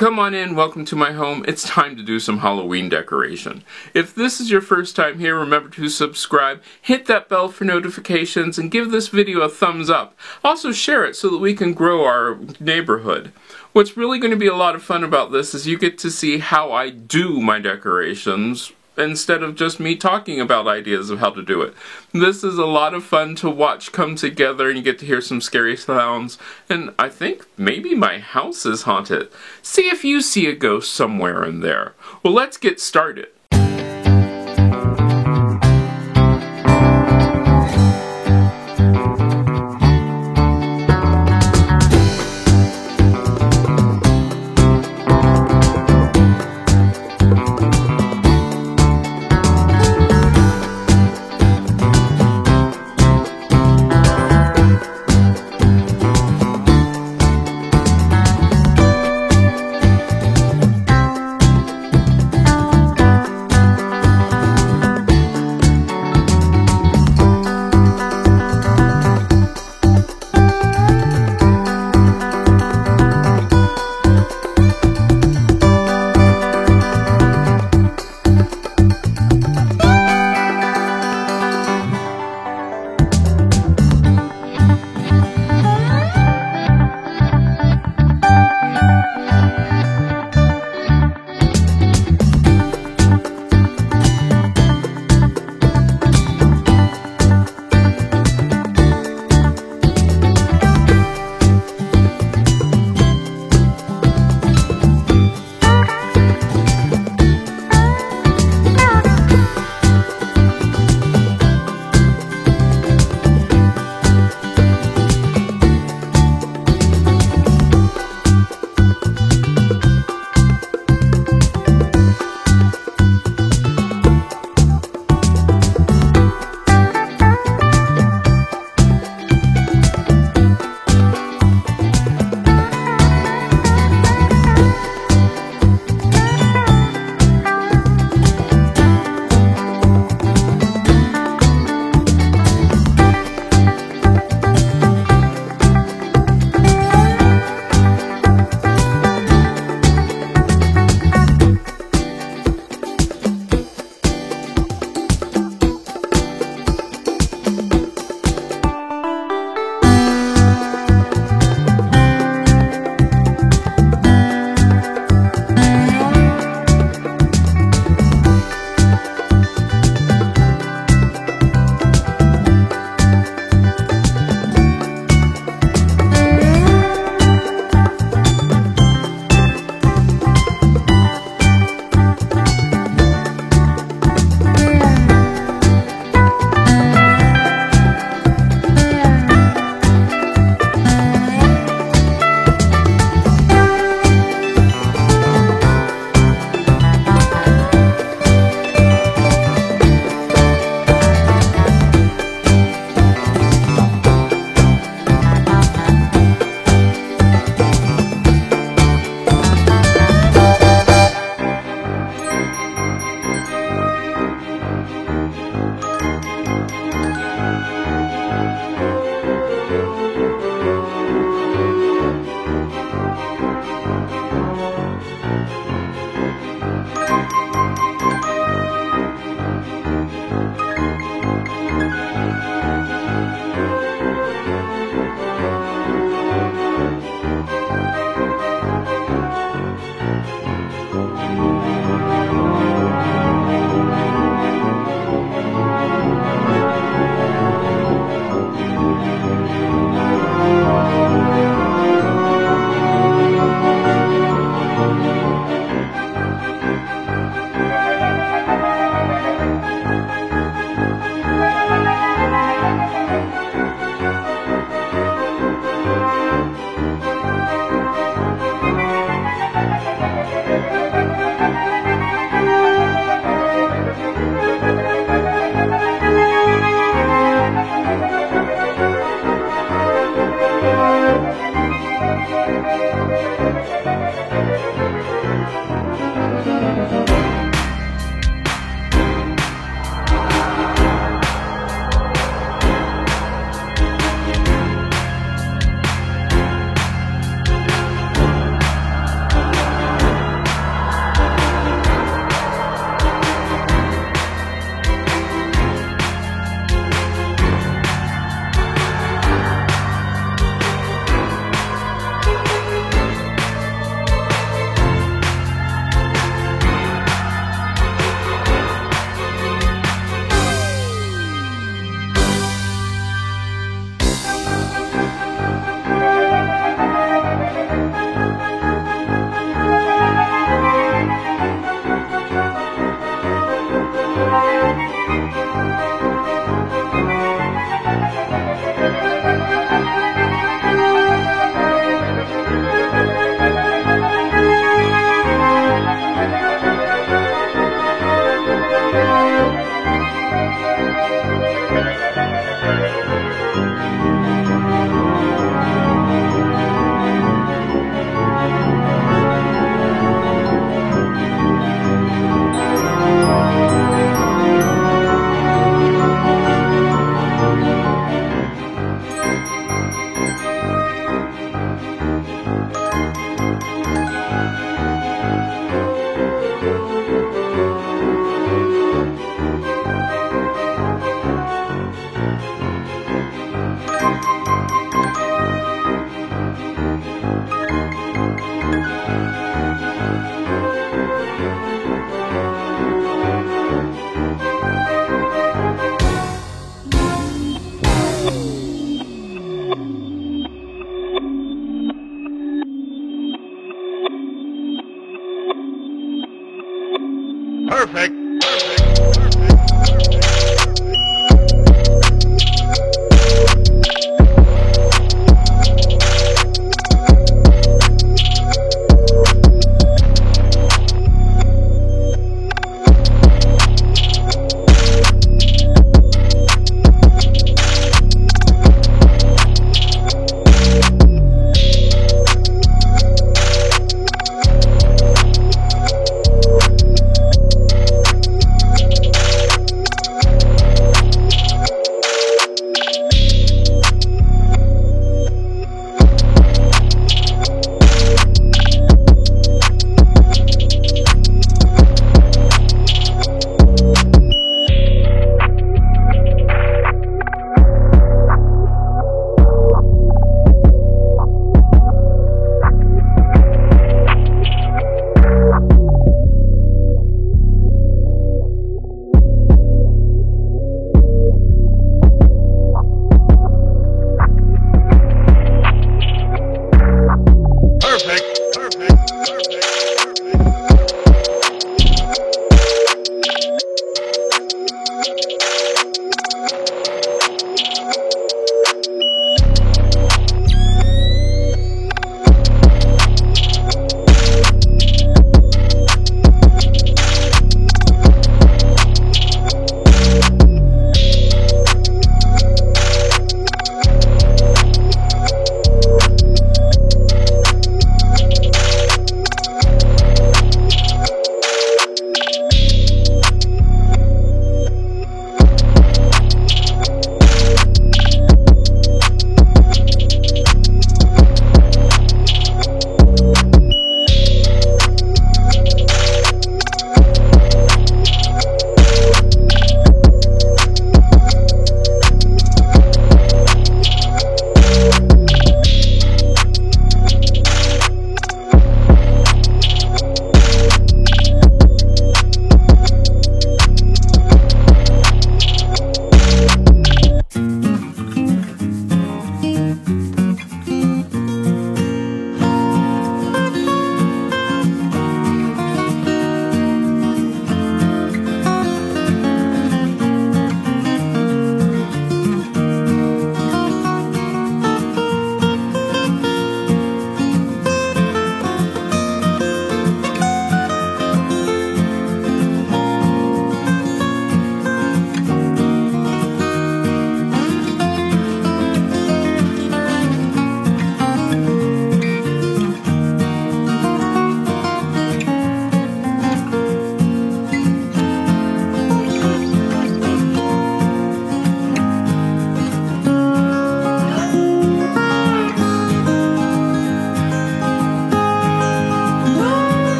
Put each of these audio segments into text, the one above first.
Come on in, welcome to my home. It's time to do some Halloween decoration. If this is your first time here, remember to subscribe, hit that bell for notifications, and give this video a thumbs up. Also share it so that we can grow our neighborhood. What's really going to be a lot of fun about this is you get to see how I do my decorations instead of just me talking about ideas of how to do it. This is a lot of fun to watch come together, and you get to hear some scary sounds, and I think maybe my house is haunted. See if you see a ghost somewhere in there. Well, let's get started. Perfect.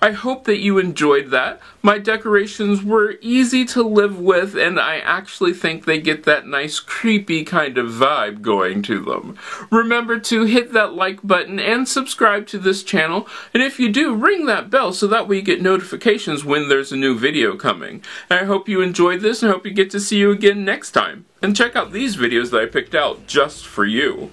I hope that you enjoyed that. My decorations were easy to live with, and I actually think they get that nice creepy kind of vibe going to them. Remember to hit that like button and subscribe to this channel, and if you do, ring that bell so that way you get notifications when there's a new video coming. And I hope you enjoyed this, and I hope you get to see you again next time. And check out these videos that I picked out just for you.